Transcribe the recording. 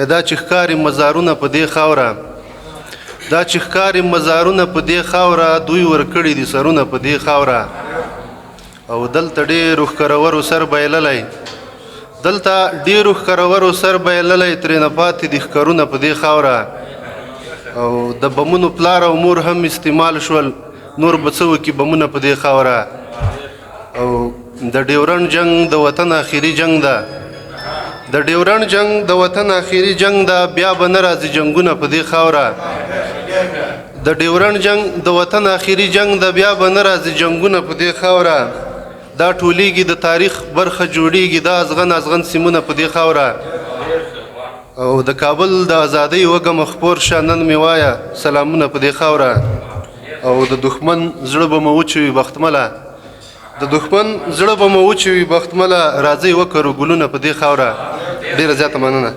دا چې ښکاري مزارونه په دې خاوره دا چې ښکاري مزارونه په دې خاوره دوی ورکړي دي سرونه په دې خاوره او دلته ډېرو ښکرورو سر بایللی دلته ډېرو ښکرورو سر بایللی ترېنه پاتې دي ښکرونه په دې خاوره او د بمونو پلار او مور هم استعمال شول نور به څه وکړي بمونه په دې خاوره او د ډیورنډ جنګ د وطن آخري جنګ ده د ډیورنډ جنګ د وطن آخري جنګ ده بیا به نه راځي جنګونه په دې خاوره د ډیورنډ جنګ د وطن آخري جنګ ده بیا به نه راځي جنګونه په دې خاوره دا ټولیږي د تاریخ برخه جوړیږي دا ازغن ازغن سیمونه په دې خاوره او د کابل د ازادۍ وږه مخپور شه نن مې وایه سلامونه په دې خاوره او د دښمن زړه به مو وچوي بختمله د دښمن زړه به مو وچوي بختمله راځئ وکرو ګلونه په دې خاوره ډېره زیاته مننه